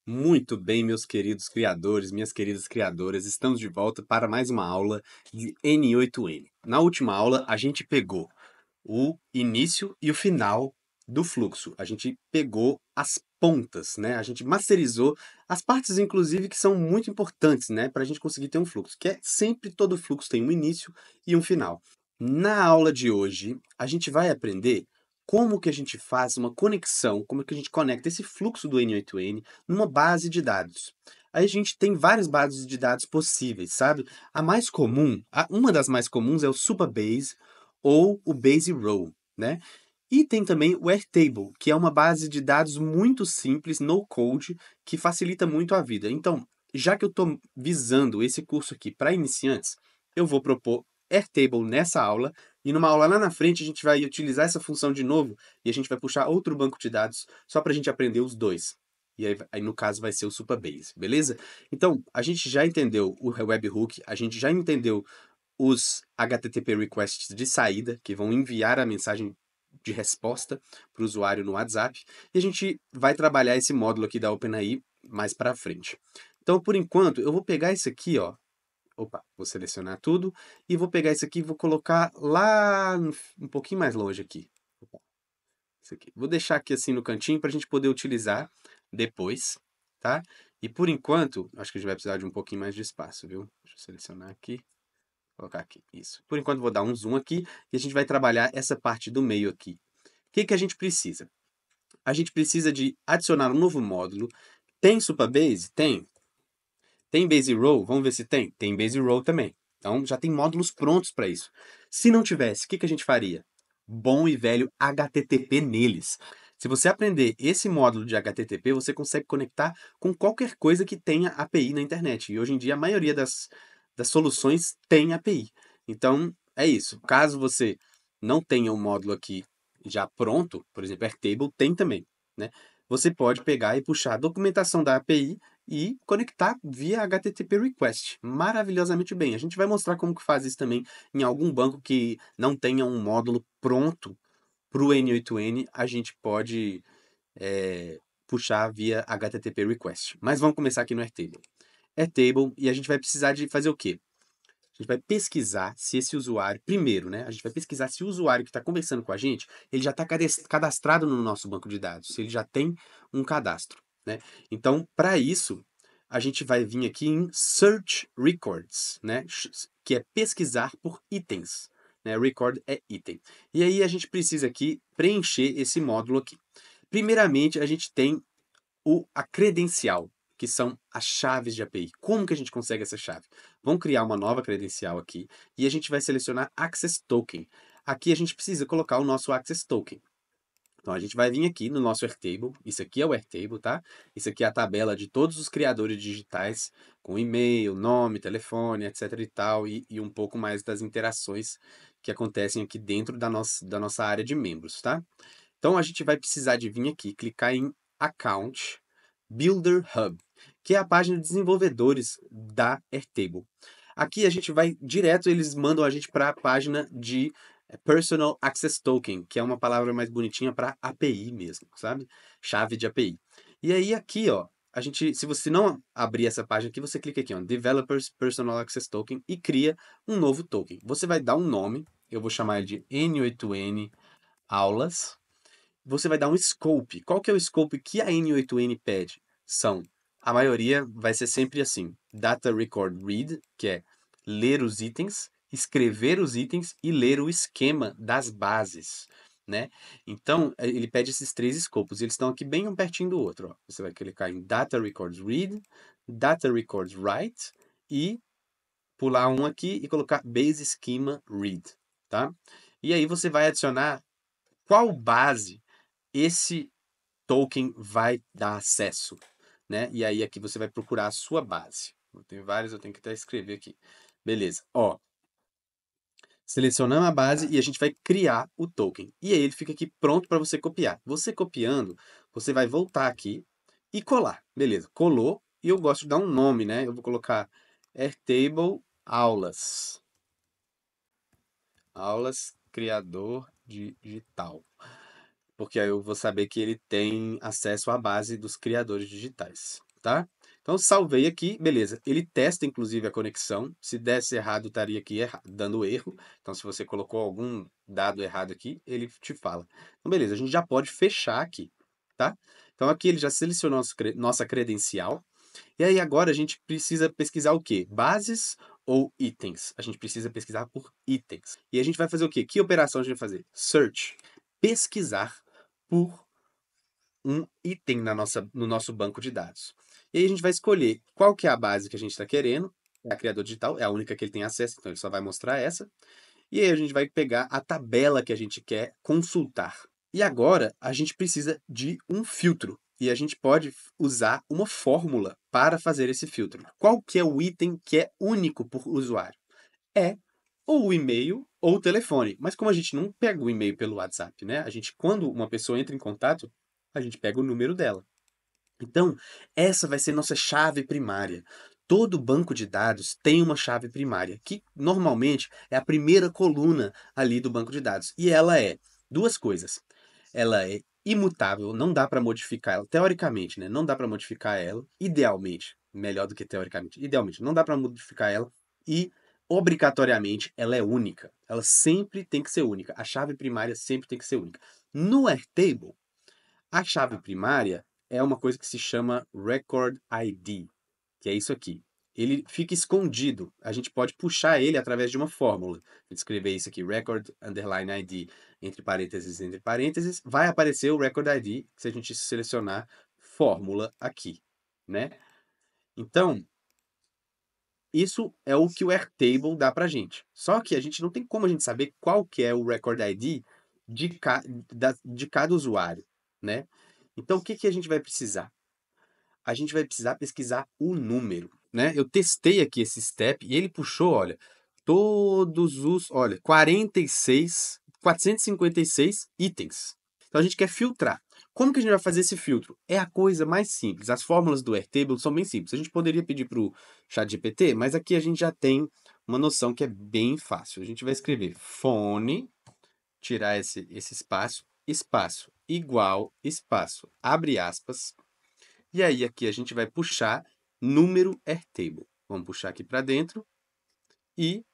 Muito bem, meus queridos criadores, minhas queridas criadoras, estamos de volta para mais uma aula de N8N. Na última aula, a gente pegou o início e o final do fluxo. A gente pegou as pontas, né? A gente masterizou as partes, inclusive, que são muito importantes, né? Para a gente conseguir ter um fluxo, que é sempre todo fluxo tem um início e um final. Na aula de hoje, a gente vai aprender como que a gente faz uma conexão, como que a gente conecta esse fluxo do N8N numa base de dados. Aí a gente tem várias bases de dados possíveis, sabe? A mais comum, uma das mais comuns é o Supabase ou o Base Row, né? E tem também o Airtable, que é uma base de dados muito simples, no code, que facilita muito a vida. Então, já que eu estou visando esse curso aqui para iniciantes, eu vou propor Airtable nessa aula, e numa aula lá na frente a gente vai utilizar essa função de novo e a gente vai puxar outro banco de dados só para a gente aprender os dois. E aí, no caso, vai ser o Supabase, beleza? Então, a gente já entendeu o webhook, a gente já entendeu os HTTP requests de saída, que vão enviar a mensagem de resposta para o usuário no WhatsApp, e a gente vai trabalhar esse módulo aqui da OpenAI mais para frente. Então, por enquanto, eu vou pegar isso aqui, ó. Opa, vou selecionar tudo e vou pegar isso aqui e vou colocar lá um pouquinho mais longe aqui. Opa, isso aqui. Vou deixar aqui assim no cantinho para a gente poder utilizar depois, tá? E por enquanto, acho que a gente vai precisar de um pouquinho mais de espaço, viu? Deixa eu selecionar aqui. Colocar aqui, isso. Por enquanto vou dar um zoom aqui e a gente vai trabalhar essa parte do meio aqui. O que que a gente precisa? A gente precisa de adicionar um novo módulo. Tem Supabase? Tem. Tem Base Row? Vamos ver se tem. Tem Base Row também. Então já tem módulos prontos para isso. Se não tivesse, o que que a gente faria? Bom e velho HTTP neles. Se você aprender esse módulo de HTTP, você consegue conectar com qualquer coisa que tenha API na internet. E hoje em dia a maioria das soluções tem API. Então é isso. Caso você não tenha um módulo aqui já pronto, por exemplo, Airtable tem também, né? Você pode pegar e puxar a documentação da API e conectar via HTTP request. Maravilhosamente bem. A gente vai mostrar como que faz isso também em algum banco que não tenha um módulo pronto para o N8N, a gente pode puxar via HTTP request. Mas vamos começar aqui no Airtable. Airtable, e a gente vai precisar de fazer o quê? A gente vai pesquisar se esse usuário, primeiro, né? A gente vai pesquisar se o usuário que está conversando com a gente, ele já está cadastrado no nosso banco de dados, se ele já tem um cadastro, né? Então, para isso, a gente vai vir aqui em Search Records, né? Que é pesquisar por itens, né? Record é item. E aí a gente precisa aqui preencher esse módulo aqui. Primeiramente, a gente tem a credencial, que são as chaves de API. Como que a gente consegue essa chave? Vamos criar uma nova credencial aqui e a gente vai selecionar Access Token. Aqui a gente precisa colocar o nosso Access Token. Então a gente vai vir aqui no nosso Airtable, isso aqui é o Airtable, tá? Isso aqui é a tabela de todos os criadores digitais, com e-mail, nome, telefone, etc e tal, e um pouco mais das interações que acontecem aqui dentro da nossa área de membros, tá? Então a gente vai precisar de vir aqui, clicar em Account, Builder Hub, que é a página de desenvolvedores da Airtable. Aqui a gente vai direto, eles mandam a gente para a página de Personal Access Token, que é uma palavra mais bonitinha para API mesmo, sabe? Chave de API. E aí aqui, ó, a gente, se você não abrir essa página aqui, você clica aqui, ó, Developers Personal Access Token e cria um novo token. Você vai dar um nome, eu vou chamar ele de N8N aulas. Você vai dar um scope. Qual que é o scope que a N8N pede? A maioria vai ser sempre assim, Data Record Read, que é ler os itens, escrever os itens e ler o esquema das bases, né? Então, ele pede esses três escopos, eles estão aqui bem um pertinho do outro, ó. Você vai clicar em Data Records Read, Data Records Write e pular um aqui e colocar Base Schema Read, tá? E aí você vai adicionar qual base esse token vai dar acesso, né? E aí aqui você vai procurar a sua base. Tem vários, eu tenho que até escrever aqui. Beleza. Ó, selecionamos a base e a gente vai criar o token. E aí ele fica aqui pronto para você copiar. Você copiando, você vai voltar aqui e colar. Beleza. Colou e eu gosto de dar um nome, né? Eu vou colocar Airtable aulas. Aulas criador digital. Porque aí eu vou saber que ele tem acesso à base dos criadores digitais. tá? Então, salvei aqui, beleza. Ele testa, inclusive, a conexão. Se desse errado, estaria aqui dando erro. Então, se você colocou algum dado errado aqui, ele te fala. Então, beleza, a gente já pode fechar aqui, tá? Então, aqui ele já selecionou nossa credencial. E aí, agora, a gente precisa pesquisar o quê? Bases ou itens? A gente precisa pesquisar por itens. E a gente vai fazer o quê? Que operação a gente vai fazer? Search. Pesquisar por um item no nosso banco de dados. E aí a gente vai escolher qual que é a base que a gente está querendo. É a criador digital, é a única que ele tem acesso, então ele só vai mostrar essa. E aí a gente vai pegar a tabela que a gente quer consultar. E agora a gente precisa de um filtro. E a gente pode usar uma fórmula para fazer esse filtro. Qual que é o item que é único por usuário? É ou o e-mail ou o telefone. Mas como a gente não pega o e-mail pelo WhatsApp, né? A gente, quando uma pessoa entra em contato, a gente pega o número dela. Então, essa vai ser nossa chave primária. Todo banco de dados tem uma chave primária, que normalmente é a primeira coluna ali do banco de dados. E ela é duas coisas. Ela é imutável, não dá para modificar ela, teoricamente, né? Não dá para modificar ela, idealmente, melhor do que teoricamente, idealmente, não dá para modificar ela e obrigatoriamente ela é única. Ela sempre tem que ser única. A chave primária sempre tem que ser única. No Airtable, a chave primária é uma coisa que se chama Record ID, que é isso aqui. Ele fica escondido. A gente pode puxar ele através de uma fórmula. Escrever isso aqui, Record underline ID, entre parênteses, vai aparecer o Record ID se a gente selecionar fórmula aqui, né? Então, isso é o que o Airtable dá pra gente. Só que a gente não tem como a gente saber qual que é o Record ID de, de cada usuário, né? Então, o que que a gente vai precisar? A gente vai precisar pesquisar o número, né? Eu testei aqui esse step e ele puxou, olha, olha, 456 itens. Então a gente quer filtrar. Como que a gente vai fazer esse filtro? É a coisa mais simples. As fórmulas do Airtable são bem simples. A gente poderia pedir para o ChatGPT, mas aqui a gente já tem uma noção que é bem fácil. A gente vai escrever fone, tirar esse espaço, espaço igual, espaço, abre aspas, e aí aqui a gente vai puxar número Airtable. Vamos puxar aqui para dentro e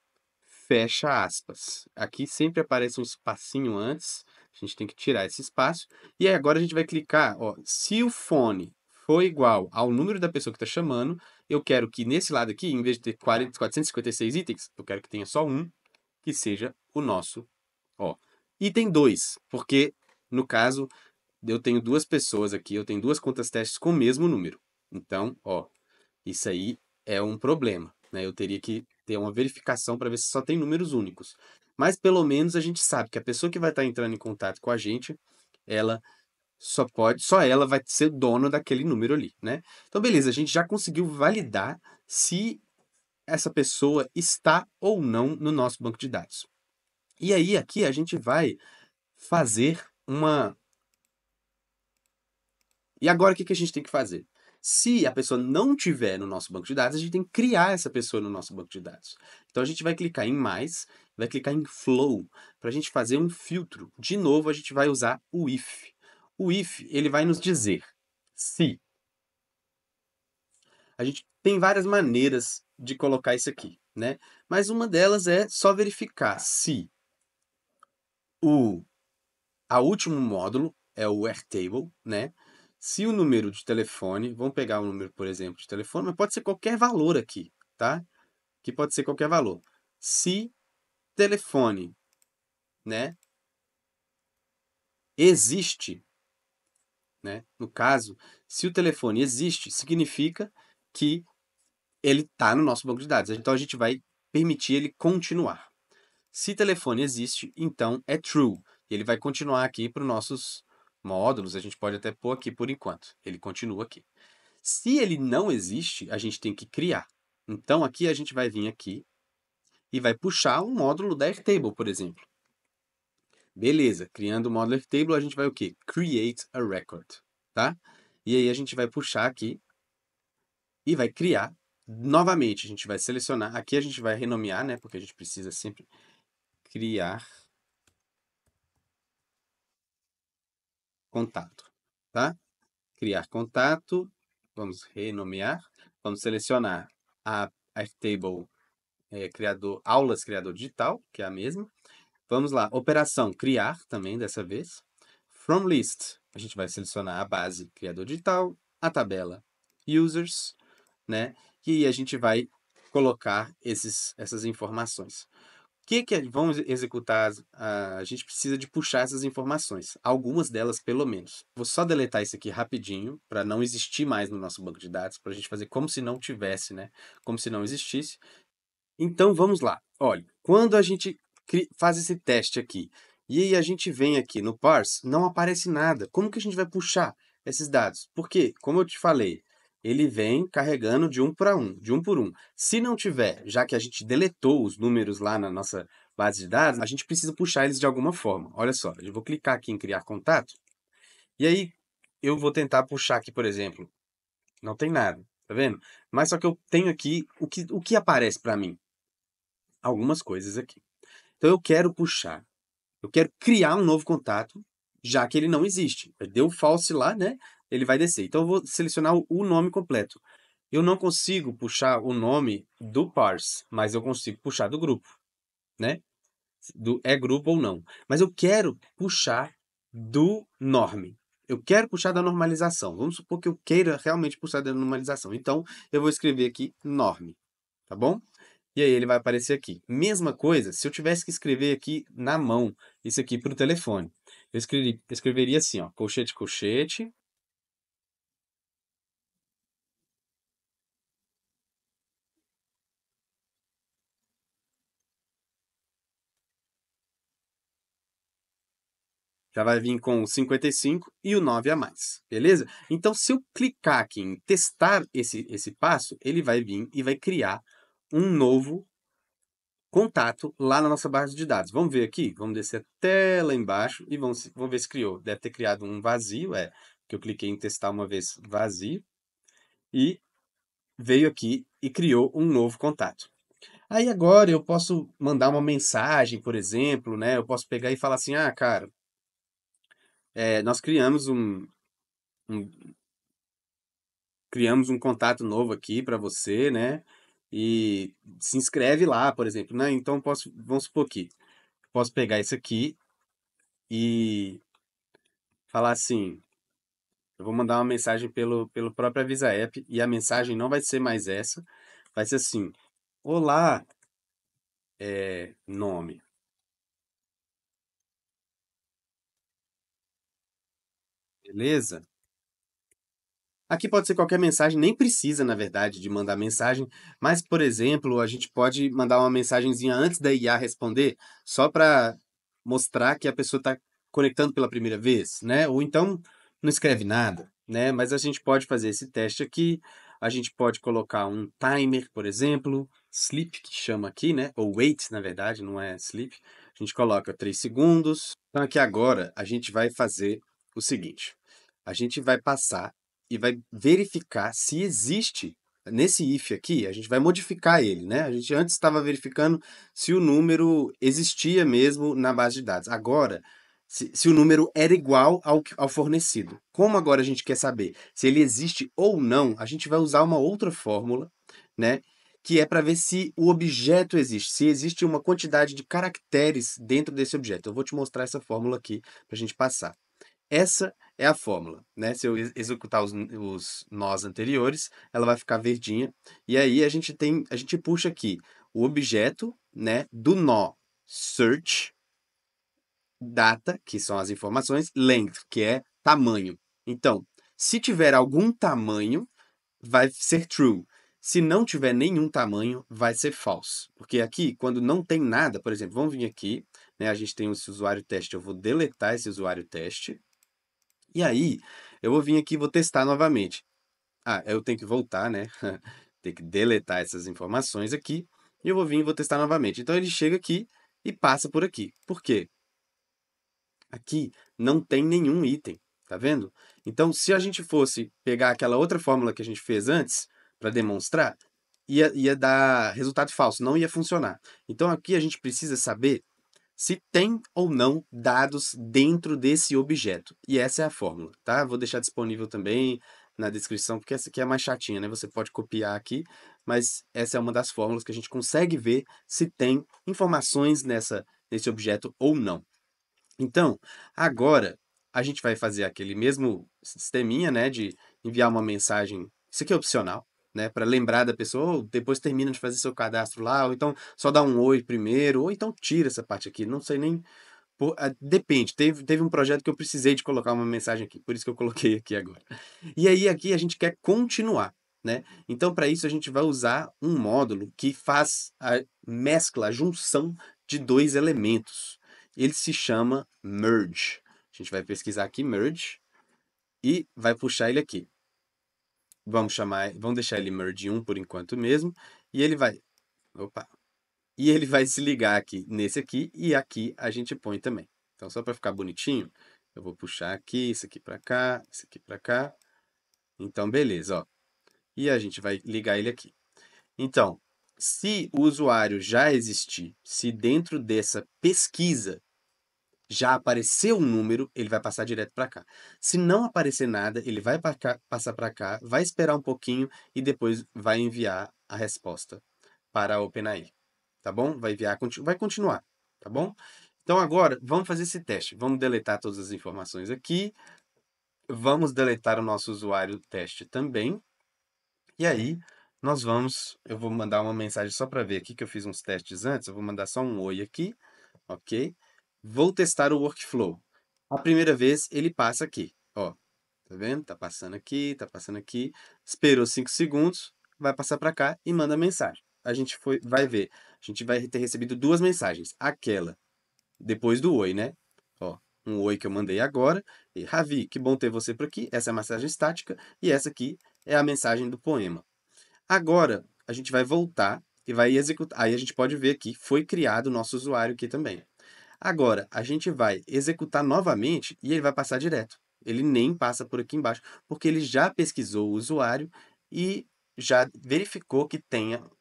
fecha aspas. Aqui sempre aparece um espacinho antes, a gente tem que tirar esse espaço. E aí agora a gente vai clicar, ó, se o fone for igual ao número da pessoa que está chamando, eu quero que nesse lado aqui, em vez de ter 456 itens, eu quero que tenha só um, que seja o nosso, ó, item 2, porque no caso eu tenho duas pessoas aqui, eu tenho duas contas testes com o mesmo número. Então, ó, isso aí é um problema, né? Eu teria que ter uma verificação para ver se só tem números únicos. Mas pelo menos a gente sabe que a pessoa que vai estar entrando em contato com a gente, ela só ela vai ser dono daquele número ali, né? Então, beleza, a gente já conseguiu validar se essa pessoa está ou não no nosso banco de dados. E aí, aqui a gente vai fazer uma. E agora o que que a gente tem que fazer? Se a pessoa não tiver no nosso banco de dados, a gente tem que criar essa pessoa no nosso banco de dados. Então a gente vai clicar em mais, vai clicar em flow, para a gente fazer um filtro. De novo, a gente vai usar o if. O if, ele vai nos dizer se. A gente tem várias maneiras de colocar isso aqui, né? Mas uma delas é só verificar se o a último módulo é o Airtable, né? Se o número de telefone, vamos pegar o número, por exemplo, de telefone, mas pode ser qualquer valor aqui, tá? Que pode ser qualquer valor. Se telefone, né, existe, né? No caso, se o telefone existe, significa que ele está no nosso banco de dados. Então a gente vai permitir ele continuar. Se telefone existe, então é true. Ele vai continuar aqui para os nossos módulos. A gente pode até pôr aqui por enquanto. Ele continua aqui. Se ele não existe, a gente tem que criar. Então aqui a gente vai vir aqui e vai puxar um módulo da Airtable, por exemplo. Beleza, criando o módulo Airtable, a gente vai o quê? Create a record, tá? E aí a gente vai puxar aqui e vai criar. Novamente, a gente vai selecionar. Aqui a gente vai renomear, né? Porque a gente precisa sempre criar contato, tá? Criar contato. Vamos renomear. Vamos selecionar a Airtable aulas criador digital, que é a mesma. Vamos lá, operação criar também dessa vez. From list, a gente vai selecionar a base criador digital, a tabela users, né? E a gente vai colocar essas informações. O que vamos executar? A gente precisa de puxar essas informações, algumas delas pelo menos. Vou só deletar isso aqui rapidinho, para não existir mais no nosso banco de dados, para a gente fazer como se não tivesse, né? Como se não existisse. Então vamos lá. Olha, quando a gente faz esse teste aqui, e aí a gente vem aqui no parse, não aparece nada. Como que a gente vai puxar esses dados? Porque, como eu te falei, ele vem carregando de um para um, de um por um. Se não tiver, já que a gente deletou os números lá na nossa base de dados, a gente precisa puxar eles de alguma forma. Olha só, eu vou clicar aqui em criar contato, e aí eu vou tentar puxar aqui, por exemplo, não tem nada, tá vendo? Mas só que eu tenho aqui o que aparece para mim algumas coisas aqui. Então eu quero puxar, eu quero criar um novo contato, já que ele não existe. Deu false lá, né? Ele vai descer. Então eu vou selecionar o nome completo. Eu não consigo puxar o nome do parse, mas eu consigo puxar do grupo, né? Do é grupo ou não. Mas eu quero puxar do norm. Eu quero puxar da normalização. Vamos supor que eu queira realmente puxar da normalização. Então eu vou escrever aqui norm, tá bom? E aí ele vai aparecer aqui. Mesma coisa, se eu tivesse que escrever aqui na mão, isso aqui para o telefone. Escreveria assim, ó, colchete, colchete. Já vai vir com o 55 e o 9 a mais, beleza? Então, se eu clicar aqui em testar esse passo, ele vai vir e vai criar um novo contato lá na nossa base de dados. Vamos ver aqui? Vamos descer até lá embaixo e vamos ver se criou. Deve ter criado um vazio, que eu cliquei em testar uma vez vazio. E veio aqui e criou um novo contato. Aí agora eu posso mandar uma mensagem, por exemplo, né? Eu posso pegar e falar assim, ah, cara, nós um- criamos um contato novo aqui para você, né? E se inscreve lá, por exemplo, né? Então vamos supor aqui, posso pegar isso aqui e falar assim, eu vou mandar uma mensagem pelo próprio Avisa App e a mensagem não vai ser mais essa, vai ser assim, olá, nome. Beleza? Aqui pode ser qualquer mensagem, nem precisa, na verdade, de mandar mensagem, mas, por exemplo, a gente pode mandar uma mensagenzinha antes da IA responder, só para mostrar que a pessoa está conectando pela primeira vez, né? Ou então não escreve nada, né? Mas a gente pode fazer esse teste aqui, a gente pode colocar um timer, por exemplo, sleep, que chama aqui, né? Ou wait, na verdade, não é sleep. A gente coloca 3 segundos. Então, aqui agora, a gente vai fazer o seguinte. A gente vai passar e vai verificar se existe nesse if aqui, a gente vai modificar ele, né? A gente antes estava verificando se o número existia mesmo na base de dados. Agora, se o número era igual ao fornecido. Como agora a gente quer saber se ele existe ou não, a gente vai usar uma outra fórmula, né? Que é para ver se o objeto existe, se existe uma quantidade de caracteres dentro desse objeto. Eu vou te mostrar essa fórmula aqui para a gente passar. Essa é a fórmula, né? Se eu executar os nós anteriores, ela vai ficar verdinha. E aí a gente puxa aqui o objeto, né, do nó search, data, que são as informações, length, que é tamanho. Então, se tiver algum tamanho, vai ser true. Se não tiver nenhum tamanho, vai ser false. Porque aqui, quando não tem nada, por exemplo, vamos vir aqui, né, a gente tem esse usuário teste, eu vou deletar esse usuário teste. E aí, eu vou vir aqui e vou testar novamente. Ah, eu tenho que voltar, né? Tem que deletar essas informações aqui. E eu vou vir e vou testar novamente. Então ele chega aqui e passa por aqui. Por quê? Aqui não tem nenhum item, tá vendo? Então, se a gente fosse pegar aquela outra fórmula que a gente fez antes para demonstrar, ia dar resultado falso, não ia funcionar. Então aqui a gente precisa saber se tem ou não dados dentro desse objeto. E essa é a fórmula, tá? Vou deixar disponível também na descrição, porque essa aqui é mais chatinha, né? Você pode copiar aqui, mas essa é uma das fórmulas que a gente consegue ver se tem informações nesse objeto ou não. Então, agora a gente vai fazer aquele mesmo sisteminha, né, de enviar uma mensagem. Isso aqui é opcional, né, para lembrar da pessoa, ou depois termina de fazer seu cadastro lá, ou então só dá um oi primeiro, ou então tira essa parte aqui. Não sei nem. Depende. Teve um projeto que eu precisei de colocar uma mensagem aqui, por isso que eu coloquei aqui agora. E aí aqui a gente quer continuar, né? Então, para isso a gente vai usar um módulo que faz a mescla, a junção de dois elementos. Ele se chama merge. A gente vai pesquisar aqui merge e vai puxar ele aqui. Vamos deixar ele merge 1 por enquanto mesmo, e ele vai, opa, e ele vai se ligar aqui nesse aqui e aqui a gente põe também. Então só para ficar bonitinho, eu vou puxar aqui, isso aqui para cá, isso aqui para cá. Então beleza, ó. E a gente vai ligar ele aqui. Então, se o usuário já existir, se dentro dessa pesquisa já apareceu um número, ele vai passar direto para cá. Se não aparecer nada, ele vai passar para cá, vai esperar um pouquinho e depois vai enviar a resposta para a OpenAI. Tá bom? Vai continuar, tá bom? Então agora, vamos fazer esse teste. Vamos deletar todas as informações aqui. Vamos deletar o nosso usuário teste também. E aí, eu vou mandar uma mensagem só para ver aqui que eu fiz uns testes antes. Eu vou mandar só um oi aqui, ok? Vou testar o workflow. A primeira vez ele passa aqui, ó. Tá vendo? Tá passando aqui, tá passando aqui. Esperou 5 segundos, vai passar para cá e manda mensagem. Vai ver. A gente vai ter recebido duas mensagens. Aquela depois do oi, né? Ó, um oi que eu mandei agora. E Ravi, que bom ter você por aqui. Essa é a mensagem estática e essa aqui é a mensagem do poema. Agora, a gente vai voltar e vai executar. Aí a gente pode ver que foi criado o nosso usuário aqui também. Agora, a gente vai executar novamente e ele vai passar direto. Ele nem passa por aqui embaixo, porque ele já pesquisou o usuário e já verificou que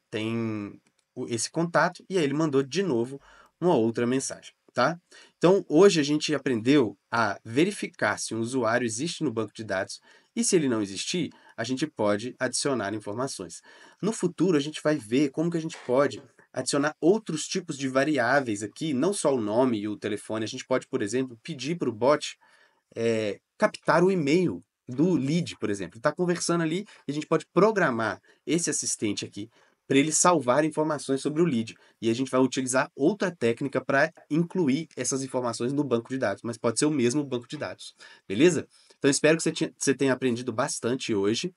tem esse contato e aí ele mandou de novo uma outra mensagem, tá? Então, hoje a gente aprendeu a verificar se um usuário existe no banco de dados e se ele não existir, a gente pode adicionar informações. No futuro, a gente vai ver como que a gente pode adicionar outros tipos de variáveis aqui, não só o nome e o telefone. A gente pode, por exemplo, pedir para o bot captar o e-mail do lead, por exemplo. Está conversando ali e a gente pode programar esse assistente aqui para ele salvar informações sobre o lead. E a gente vai utilizar outra técnica para incluir essas informações no banco de dados, mas pode ser o mesmo banco de dados. Beleza? Então espero que você tenha aprendido bastante hoje.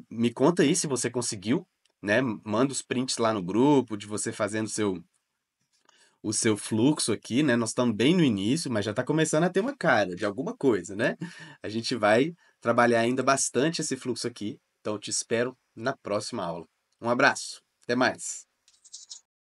Me conta aí se você conseguiu, né? Manda os prints lá no grupo de você fazendo o seu fluxo aqui, né? Nós estamos bem no início, mas já está começando a ter uma cara de alguma coisa, né? A gente vai trabalhar ainda bastante esse fluxo aqui, então eu te espero na próxima aula. Um abraço, até mais!